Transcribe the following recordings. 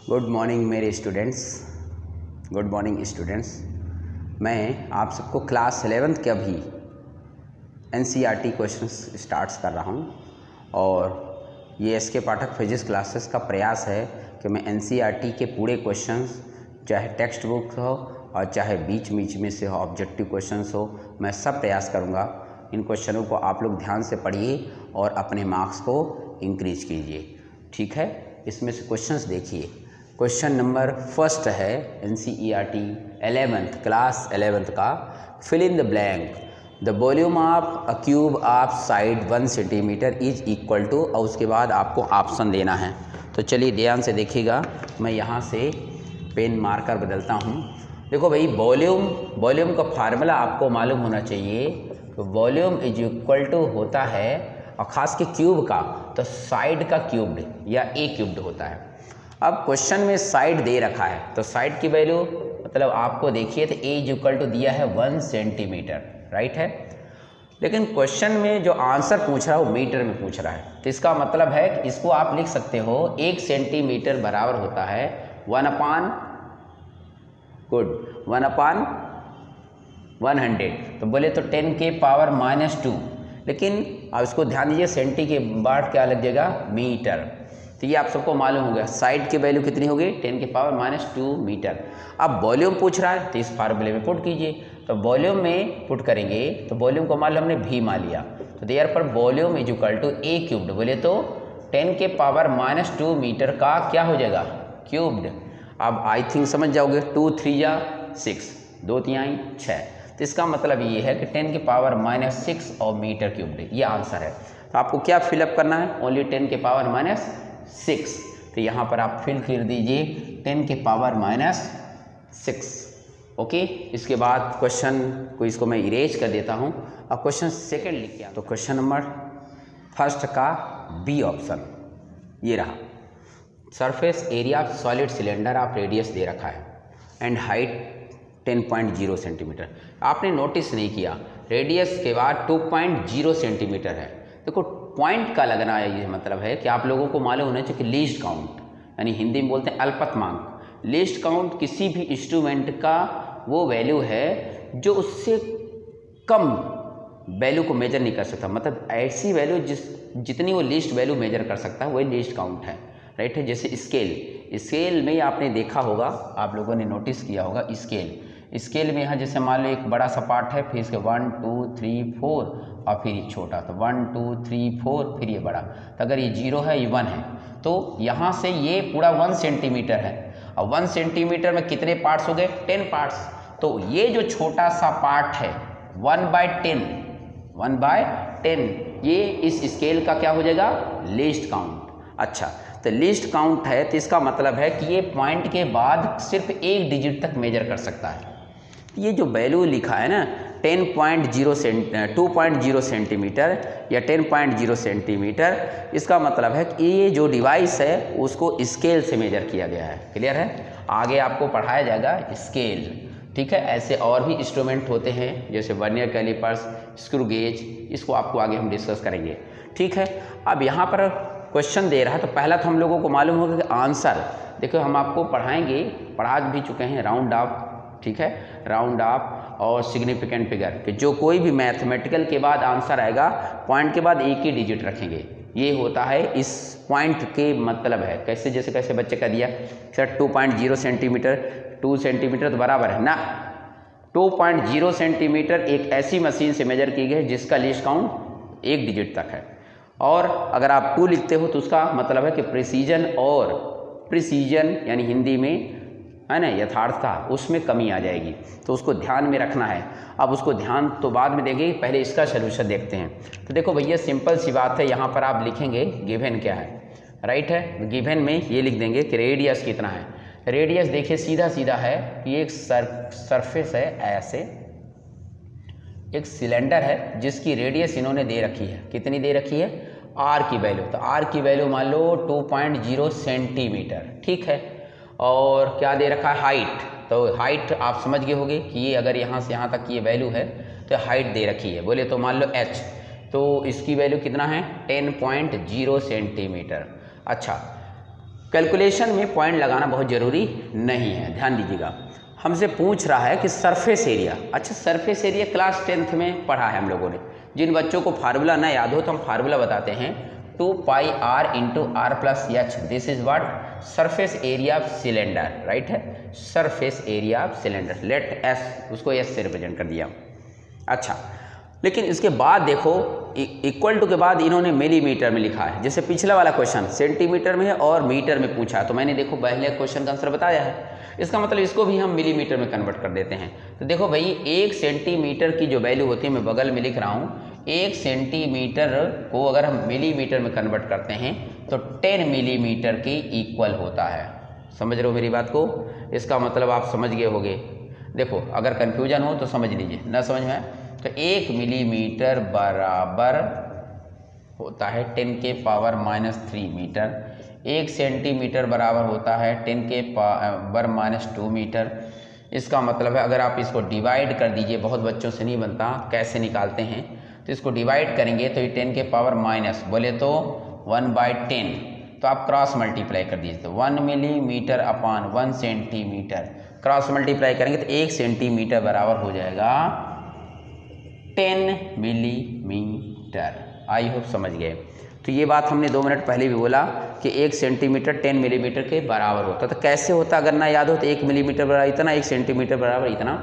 Good morning मेरे students. Good morning students. मैं आप सबको क्लास 11th के अभी एनसीईआरटी क्वेश्चंस स्टार्ट्स कर रहा हूं और ये एसके पाठक फिजिक्स क्लासेस का प्रयास है कि मैं एनसीईआरटी के पूरे क्वेश्चंस, चाहे टेक्स्ट बुक हो और चाहे बीच बीच में से हो ऑब्जेक्टिव क्वेश्चंस हो, मैं सब प्रयास करूंगा। इन क्वेश्चनों को आप लोग ध्यान से पढ़िए और अपने मार्क्स को इंक्रीज कीजिए, ठीक है। इसमें से क्वेश्चंस देखिए। क्वेश्चन नंबर फर्स्ट है एनसीईआरटी 11th क्लास 11th का, fill in the blank the volume of a cube of side 1 centimetre is equal to, और उसके बाद आपको ऑप्शन देना है। तो चलिए ध्यान से देखिएगा, मैं यहाँ से पेन मार्कर बदलता हूँ। देखो भाई, वॉल्यूम का फार्मूला आपको मालूम होना चाहिए। तो वॉल्यूम इज इक्वल टू होता है, और ख़ास के क्यूब का तो साइड का क्यूब्ड या ए क्यूब्ड होता है। अब क्वेश्चन में साइड दे रखा है, तो साइड की वैल्यू मतलब आपको देखिए तो ए इज इक्वल टू दिया है 1 सेंटीमीटर, राइट है। लेकिन क्वेश्चन में जो आंसर पूछ रहा है वो मीटर में पूछ रहा है, तो इसका मतलब है कि इसको आप लिख सकते हो 1 सेंटीमीटर बराबर होता है 1/100। तो बोले तो 10 के पावर -2, लेकिन अब इसको ध्यान दीजिए, सेंटी के बाद क्या लग जाएगा, मीटर। तो ये आप सबको मालूम हो गया, साइड की वैल्यू कितनी होगी, 10 के पावर -2 मीटर। अब वॉल्यूम पूछ रहा है तो इस फार्मूले में पुट कीजिए। तो वॉल्यूम में पुट करेंगे तो वॉल्यूम को मान लो हमने v मान लिया, तो देयर पर volume is equal to a cubed, बोले तो 10 के पावर -2 मीटर का क्या हो जाएगा, क्यूब्ड। अब आई थिंक समझ जाओगे, 2 3 या 6, 2 3 6, तो इसका मतलब ये है कि 10 के पावर -6 और मीटर क्यूब्ड, ये आंसर है। तो आपको क्या फिलअप करना है, ओनली 10 के पावर -6। तो यहाँ पर आप फिल कर दीजिए 10 के पावर -6, ओके। इसके बाद क्वेश्चन को इसको मैं इरेज कर देता हूँ और क्वेश्चन सेकंड लिख के, तो क्वेश्चन नंबर फर्स्ट का बी ऑप्शन ये रहा। Surface area of solid cylinder of radius दे रखा है एंड हाइट 10.0 सेंटीमीटर। आपने नोटिस नहीं किया, रेडियस के बाद 2.0 सेंटीमीटर है। देखो पॉइंट का लगना है, ये मतलब है कि आप लोगों को मालूम होना चाहिए कि लीस्ट काउंट, यानी हिंदी में बोलते हैं अल्पतमांक। लीस्ट काउंट किसी भी इंस्ट्रूमेंट का वो वैल्यू है जो उससे कम वैल्यू को मेजर नहीं कर सकता, मतलब ऐसी वैल्यू जितनी वो लीस्ट वैल्यू मेजर कर सकता है वही लीस्ट काउंट है, राइट है। जैसे स्केल में आपने देखा होगा, आप लोगों ने नोटिस किया होगा, स्केल में यहाँ जैसे मान लो एक बड़ा सा पार्ट है, फिर इसके 1 2 3 4 और फिर ये छोटा, तो 1 2 3 4 फिर ये बड़ा। तो अगर ये 0 है, ये 1 है, तो यहाँ से ये पूरा 1 सेंटीमीटर है, और 1 सेंटीमीटर में कितने पार्ट्स हो गए, 10 पार्ट्स। तो ये जो छोटा सा पार्ट है 1/10, ये इस स्केल का क्या हो जाएगा, लीस्ट काउंट। अच्छा, तो लीस्ट काउंट है, तो इसका मतलब है कि ये पॉइंट के बाद सिर्फ एक डिजिट तक मेजर कर सकता है। ये जो वैल्यू लिखा है ना 2.0 सेंटीमीटर या 10.0 सेंटीमीटर, इसका मतलब है कि ये जो डिवाइस है उसको स्केल से मेजर किया गया है। क्लियर है, आगे आपको पढ़ाया जाएगा स्केल, ठीक है। ऐसे और भी इंस्ट्रूमेंट होते हैं जैसे वर्नियर कैलिपर्स, स्क्रू गेज, इसको आपको आगे हम डिस्कस करेंगे, ठीक है। अब यहाँ पर क्वेश्चन दे रहा है, तो पहला तो हम लोगों को मालूम होगा कि आंसर, देखो हम आपको पढ़ा भी चुके हैं राउंड ऑफ, ठीक है, राउंड ऑफ और सिग्निफिकेंट फिगर, कि जो कोई भी मैथमेटिकल के बाद आंसर आएगा पॉइंट के बाद एक ही डिजिट रखेंगे, ये होता है इस पॉइंट के मतलब है। कैसे, जैसे कैसे बच्चे का दिया सर 2.0 सेंटीमीटर, 2 सेंटीमीटर तो बराबर है ना, 2.0 सेंटीमीटर एक ऐसी मशीन से मेजर की गई जिसका लीस्ट काउंट एक डिजिट तक है। और अगर आप 2 लिखते हो तो उसका मतलब है कि प्रिसीजन यानी हिंदी में है ना, यथार्थता, उसमें कमी आ जाएगी, तो उसको ध्यान में रखना है। अब उसको ध्यान तो बाद में देंगे, पहले इसका सलूशन देखते हैं। तो देखो भैया, सिंपल सी बात है, यहाँ पर आप लिखेंगे गिवन क्या है, राइट है। गिवन में ये लिख देंगे कि रेडियस कितना है। रेडियस देखिए सीधा सीधा है, ये एक सरफेस है, ऐसे एक सिलेंडर है जिसकी रेडियस इन्होंने दे रखी है, कितनी दे रखी है, आर की वैल्यू। तो आर की वैल्यू मान लो 2.0 सेंटीमीटर, ठीक है। और क्या दे रखा है, हाइट। तो हाइट आप समझ गए होंगे कि ये अगर यहाँ से यहाँ तक की ये वैल्यू है तो हाइट दे रखी है, बोले तो मान लो h, तो इसकी वैल्यू कितना है, 10.0 सेंटीमीटर। अच्छा, कैलकुलेशन में पॉइंट लगाना बहुत ज़रूरी नहीं है, ध्यान दीजिएगा। हमसे पूछ रहा है कि सरफेस एरिया। अच्छा, सरफेस एरिया क्लास 10th में पढ़ा है हम लोगों ने। जिन बच्चों को फार्मूला ना याद हो तो हम फार्मूला बताते हैं, 2πr × r+h, this is what, surface area of cylinder, right है, surface area of cylinder. Let S, उसको एस से रिप्रेजेंट कर दिया। अच्छा, लेकिन इसके बाद देखो इक्वल टू के बाद इन्होंने मिलीमीटर में लिखा है। जैसे पिछला वाला क्वेश्चन सेंटीमीटर में है और मीटर में पूछा है, तो मैंने देखो पहले क्वेश्चन का आंसर बताया है। इसका मतलब इसको भी हम मिलीमीटर में कन्वर्ट कर देते हैं। तो देखो भाई, 1 सेंटीमीटर की जो वैल्यू होती है, मैं बगल में लिख रहा हूँ, 1 सेंटीमीटर को अगर हम मिलीमीटर में कन्वर्ट करते हैं तो 10 मिलीमीटर के इक्वल होता है। समझ रहे हो मेरी बात को? इसका मतलब आप समझ गए होंगे। देखो, अगर कन्फ्यूजन हो तो समझ लीजिए, ना समझ में आए तो 1 मिलीमीटर बराबर होता है 10⁻³ मीटर। 1 सेंटीमीटर बराबर होता है 10⁻² मीटर। इसका मतलब है अगर आप इसको डिवाइड कर दीजिए, बहुत बच्चों से नहीं बनता, कैसे निकालते हैं, तो इसको डिवाइड करेंगे तो ये 10⁻- बोले तो 1/10, तो आप क्रॉस मल्टीप्लाई कर दीजिए, तो 1 millimetre upon 1 centimetre, cross multiply करेंगे तो 1 सेंटीमीटर बराबर हो जाएगा 10 मिलीमीटर। आई होप समझ गए। तो ये बात हमने 2 मिनट पहले भी बोला कि 1 सेंटीमीटर 10 मिलीमीटर के बराबर होता। तो कैसे होता अगर ना याद हो तो 1 मिलीमीटर बराबर इतना, 1 सेंटीमीटर बराबर इतना,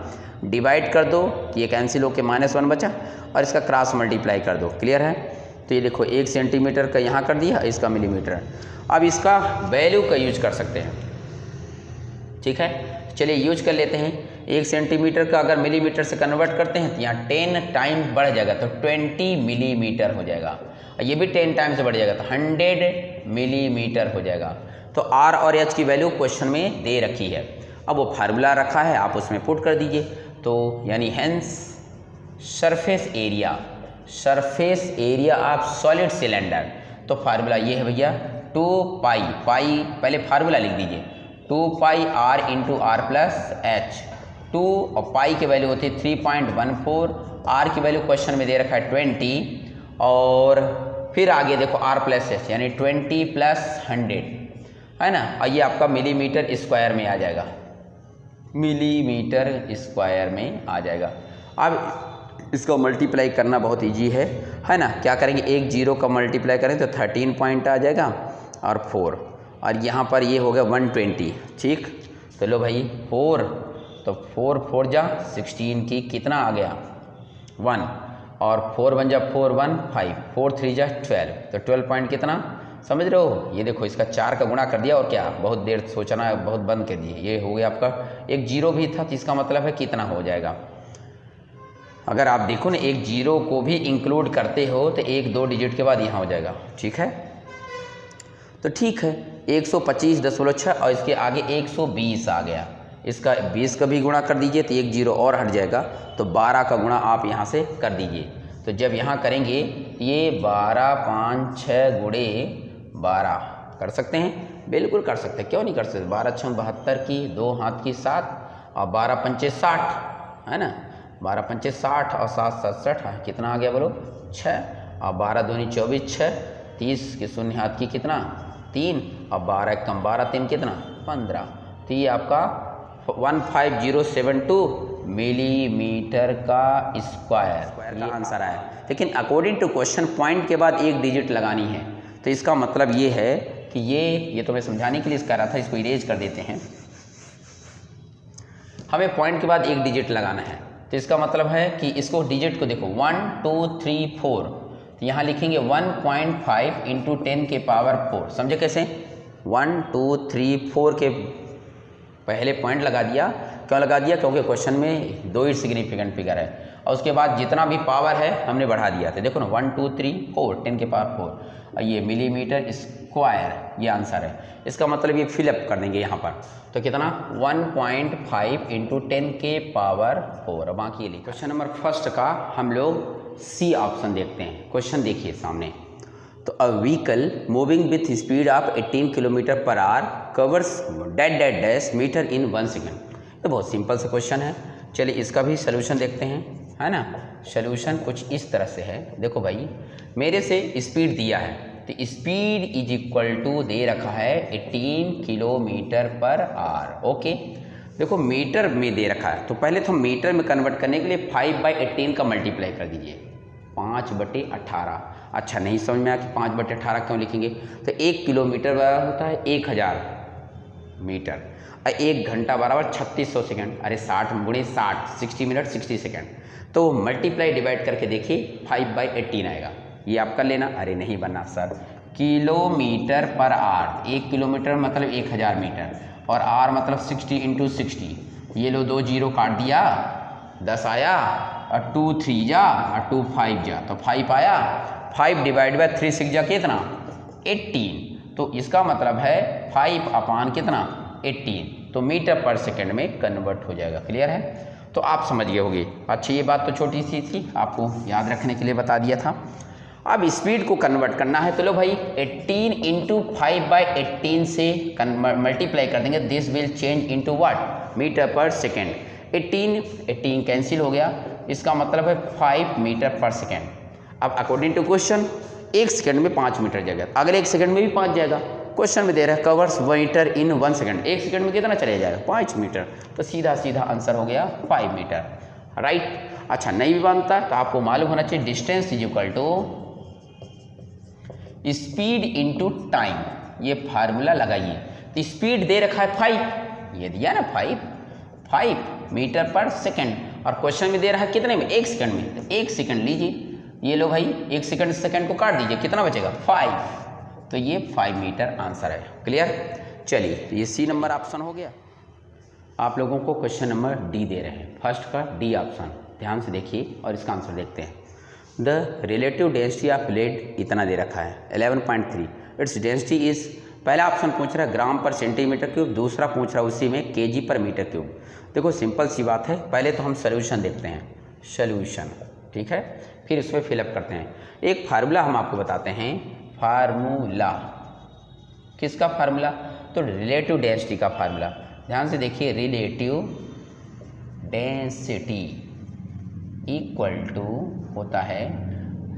डिवाइड कर दो, ये कैंसिल होकर -1 बचा, और इसका क्रॉस मल्टीप्लाई कर दो। क्लियर है? तो ये देखो 1 सेंटीमीटर का यहाँ कर दिया, इसका मिलीमीटर। अब इसका वैल्यू का यूज कर सकते हैं, ठीक है, चलिए यूज कर लेते हैं। 1 सेंटीमीटर का अगर मिलीमीटर से कन्वर्ट करते हैं तो यहाँ 10 टाइम बढ़ जाएगा, तो 20 मिलीमीटर हो जाएगा। ये भी 10 टाइम से बढ़ जाएगा तो 100 मिलीमीटर हो जाएगा। तो आर और एच की वैल्यू क्वेश्चन में दे रखी है। अब वो फार्मूला रखा है, आप उसमें पुट कर दीजिए। तो यानी hence surface area of solid cylinder, तो फार्मूला ये है भैया 2π, पहले फार्मूला लिख दीजिए, 2πr × r+h। 2 और पाई की वैल्यू होती है 3.14, आर की वैल्यू क्वेश्चन में दे रखा है 20, और फिर आगे देखो r+h यानी 20 + 100 है ना, और ये आपका मिलीमीटर स्क्वायर में आ जाएगा, मिलीमीटर स्क्वायर में आ जाएगा। अब इसको मल्टीप्लाई करना बहुत इजी है ना। क्या करेंगे, 1 0 का मल्टीप्लाई करें तो 13 पॉइंट आ जाएगा और 4, और यहाँ पर ये हो गया 120, ठीक। तो लो भाई 4, तो 4 4 जा 16 की कितना आ गया 1, और 4 1 जा 4 1 5, 4 3 जा 12, तो 12 पॉइंट कितना, समझ रहे हो? ये देखो इसका 4 का गुणा कर दिया, और क्या बहुत देर सोचना बहुत बंद कर दिए। ये हो गया आपका, एक 0 भी था तो इसका मतलब है कितना हो जाएगा। अगर आप देखो ना, एक 0 को भी इंक्लूड करते हो तो 1 2 डिजिट के बाद यहाँ हो जाएगा, ठीक है। तो ठीक है, 125.6 और इसके आगे 120 आ गया, इसका 20 का भी गुणा कर दीजिए तो 1 0 और हट जाएगा, तो 12 का गुणा आप यहाँ से कर दीजिए। तो जब यहाँ करेंगे ये 12 5 6 गुणे 12 कर सकते हैं, बिल्कुल कर सकते हैं, क्यों नहीं कर सकते। 12 6 72 की, 2 हाथ की 7, और 12 पंचे 60 है ना, 12 पंचे 60 और 7 7 60, कितना आ गया बोलो 6, और 12 दूनी 24 6, 30 के शून्य हाथ की कितना 3, और 12 कम 12 3 कितना 15, तो ये आपका 15072 मिलीमीटर का स्क्वायर का आंसर आया। लेकिन अकॉर्डिंग टू क्वेश्चन पॉइंट के बाद 1 डिजिट लगानी है, तो इसका मतलब ये है कि ये तो मैं समझाने के लिए कह रहा था, इसको इरेज कर देते हैं। हमें पॉइंट के बाद 1 डिजिट लगाना है, तो इसका मतलब है कि इसको डिजिट को देखो 1 2 3 4, तो यहाँ लिखेंगे 1.5 × 10⁻⁴। समझे कैसे? 1 2 3 4 के पहले पॉइंट लगा दिया। क्यों लगा दिया? क्योंकि क्वेश्चन में 2 सिग्निफिकेंट फिगर है, और उसके बाद जितना भी पावर है हमने बढ़ा दिया। तो देखो ना 1 2 3 4 10⁻⁴, और ये मिलीमीटर स्क्वायर, ये आंसर है। इसका मतलब ये फिलअप कर देंगे यहाँ पर, तो कितना 1.5 × 10⁻⁴। बाकी ये क्वेश्चन नंबर फर्स्ट का हम लोग सी ऑप्शन देखते हैं। क्वेश्चन देखिए सामने, तो a vehicle moving with speed of 18 km/h covers dash metre in 1 second. ये बहुत सिंपल सा क्वेश्चन है। चलिए इसका भी सलूशन देखते हैं, है ना। सलूशन कुछ इस तरह से है, देखो भाई मेरे से स्पीड दिया है तो स्पीड इज इक्वल टू दे रखा है 18 किलोमीटर पर आवर। ओके, देखो मीटर में दे रखा है, तो पहले तो हम मीटर में कन्वर्ट करने के लिए 5/18 का मल्टीप्लाई कर दीजिए, 5/18। अच्छा, नहीं समझ में आया कि 5/18 क्यों लिखेंगे, तो 1 किलोमीटर बराबर होता है 1000 मीटर, और 1 घंटा बराबर 3600 सेकेंड। अरे 60 गुणे 60, 60 मिनट 60 सेकेंड। तो मल्टीप्लाई डिवाइड करके देखिए 5/18 आएगा, ये आप कर लेना। अरे नहीं बनना sir, kilometre per hour, 1 kilometre मतलब 1000 मीटर, और आर मतलब 60 × 60। ये लो 2 जीरो काट दिया, 10 आया, और 2 3 जा, और 2 5 जा, तो 5 आया। 5/3 6 जा कितना 18, तो इसका मतलब है 5 कितना 18, तो मीटर पर सेकेंड में कन्वर्ट हो जाएगा। क्लियर है, तो आप समझ गए होंगे। अच्छा, ये बात तो छोटी सी थी, आपको याद रखने के लिए बता दिया था। अब स्पीड को कन्वर्ट करना है, तो लो भाई 18 × 5/18 से मल्टीप्लाई कर देंगे। This will change into what, metre पर सेकेंड। 18 कैंसिल हो गया, इसका मतलब है 5 मीटर पर सेकेंड। अब अकॉर्डिंग टू क्वेश्चन 1 सेकंड में 5 मीटर जाएगा, अगले 1 सेकंड में भी 5 जाएगा। क्वेश्चन में दे रहा है covers metre in 1 second, 1 second में कितना चले जाएगा 5 मीटर, तो सीधा सीधा आंसर हो गया 5 मीटर। राइट। अच्छा, नहीं भी बनता तो आपको मालूम होना चाहिए distance is equal to speed into time, ये फार्मूला लगाइए। तो स्पीड दे रखा है 5, ये दिया ना 5 मीटर पर सेकंड, और क्वेश्चन में दे रहा है कितने में 1 सेकंड में, तो 1 सेकंड लीजिए, ये लो भाई 1 सेकंड को काट दीजिए, कितना बचेगा 5, तो ये 5 मीटर आंसर है। क्लियर। चलिए, तो ये सी नंबर ऑप्शन हो गया। आप लोगों को क्वेश्चन नंबर डी दे रहे हैं, फर्स्ट का डी ऑप्शन, ध्यान से देखिए और इसका आंसर देखते हैं। The relative density of lead इतना दे रखा है 11.3, इट्स डेंसिटी इज, पहला ऑप्शन पूछ रहा है ग्राम पर सेंटीमीटर क्यूब, दूसरा पूछ रहा है उसी में केजी पर मीटर क्यूब। देखो सिंपल सी बात है, पहले तो हम सोल्यूशन देखते हैं, सोल्यूशन, ठीक है, फिर इसमें फिलअप करते हैं। एक फार्मूला हम आपको बताते हैं, फार्मूला किसका फार्मूला, तो रिलेटिव डेंसिटी का फार्मूला। ध्यान से देखिए, रिलेटिव डेंसिटी इक्वल टू होता है,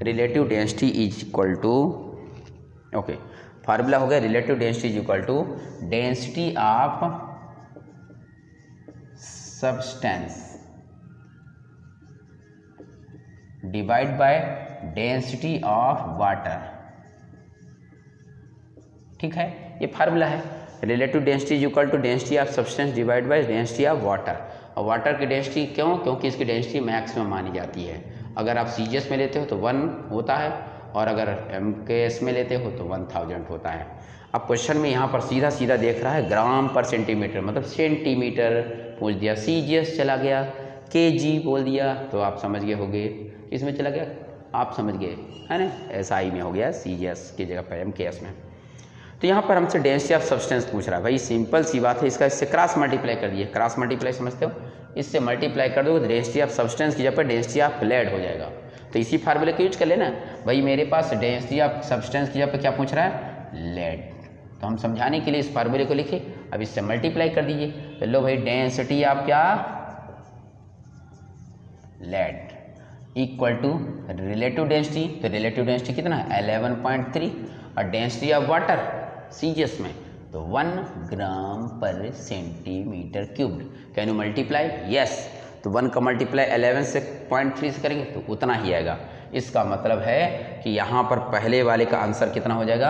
relative density is equal to, okay, formula हो गया relative density is equal to density of substance divide by density of water. ठीक है, ये फार्मूला है, relative density is equal to density of substance divide by density of water. और water की density क्यों, क्योंकि इसकी डेंसिटी मैक्सिमम मानी जाती है। अगर आप CGS में लेते हो तो 1 होता है, और अगर MKS में लेते हो तो 1000 होता है। अब क्वेश्चन में यहाँ पर सीधा सीधा देख रहा है ग्राम पर सेंटीमीटर, मतलब सेंटीमीटर पूछ दिया, CGS चला गया, KG बोल दिया, तो आप समझ गए होंगे किसमें चला गया, आप समझ गए है ना, SI में हो गया, CGS की जगह पर MKS में। तो यहाँ पर हमसे डेंसिटी ऑफ सब्सटेंस पूछ रहा है, भाई सिंपल सी बात है, इसका इससे क्रॉस मल्टीप्लाई कर दिए, क्रॉस मल्टीप्लाई समझते हो, इससे मल्टीप्लाई कर दो, डेंसिटी ऑफ सब्सटेंस की जगह पर डेंसिटी ऑफ लेड हो जाएगा। तो इसी फार्मूले को यूज कर लेना, भाई मेरे पास डेंसिटी ऑफ सब्सटेंस की जगह पर क्या पूछ रहा है, लेड, तो हम समझाने के लिए इस फार्मूले को लिखे, अब इससे मल्टीप्लाई कर दीजिए, तो लो भाई डेंसिटी ऑफ क्या, lead equal to relative density, तो रिलेटिव डेंसिटी कितना है 11.3, और डेंसिटी ऑफ वाटर CGS में तो 1 ग्राम पर centimetre cubed. Can you multiply, yes, तो 1 का मल्टीप्लाई 11 से 0.3 से करेंगे तो उतना ही आएगा। इसका मतलब है कि यहाँ पर पहले वाले का आंसर कितना हो जाएगा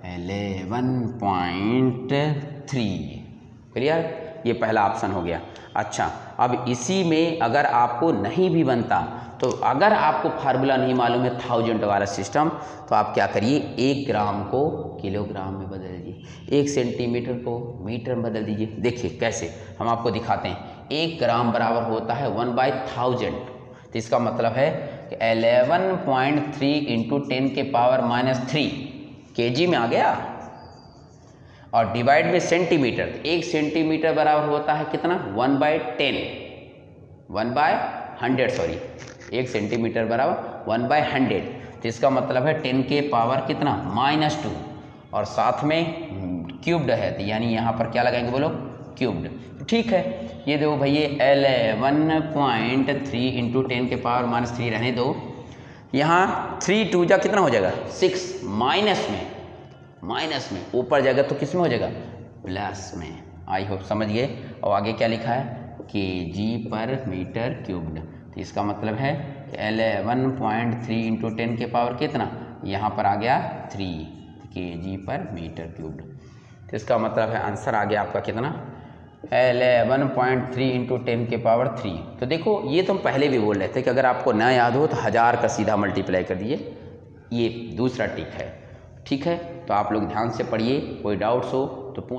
11.3। क्लियर, ये पहला ऑप्शन हो गया। अच्छा, अब इसी में अगर आपको नहीं भी बनता, तो अगर आपको फार्मूला नहीं मालूम है 1000 वाला सिस्टम, तो आप क्या करिए, 1 ग्राम को किलोग्राम में बदल दीजिए, 1 सेंटीमीटर को मीटर में बदल दीजिए। देखिए कैसे, हम आपको दिखाते हैं। 1 ग्राम बराबर होता है 1/1000, तो इसका मतलब है कि 11.3 × 10⁻³ kg में आ गया, और डिवाइड में सेंटीमीटर, 1 सेंटीमीटर बराबर होता है कितना 1/10, 1/100 सॉरी, 1 सेंटीमीटर बराबर 1/100, तो इसका मतलब है 10 के पावर कितना -2, और साथ में क्यूब्ड है, तो यानी यहाँ पर क्या लगाएंगे बोलो, क्यूब्ड। ठीक है, ये देखो भाई, ये 11.3 × 10⁻³ रहने दो, यहाँ 3 2 जा कितना हो जाएगा 6, माइनस में ऊपर जाएगा तो किस में हो जाएगा प्लस में। आई होप समझ गए। और आगे क्या लिखा है kg पर मीटर क्यूब्ड, तो इसका मतलब है 11.3 इंटू 10 के पावर कितना, यहाँ पर आ गया 3 kg पर मीटर क्यूब्ड। तो इसका मतलब है आंसर आ गया आपका कितना 11.3 इंटू 10 के पावर 3। तो देखो ये तो हम पहले भी बोल रहे थे कि अगर आपको ना याद हो तो 1000 का सीधा मल्टीप्लाई कर दिए, ये दूसरा टिक है। ठीक है, तो आप लोग ध्यान से पढ़िए, कोई डाउट्स हो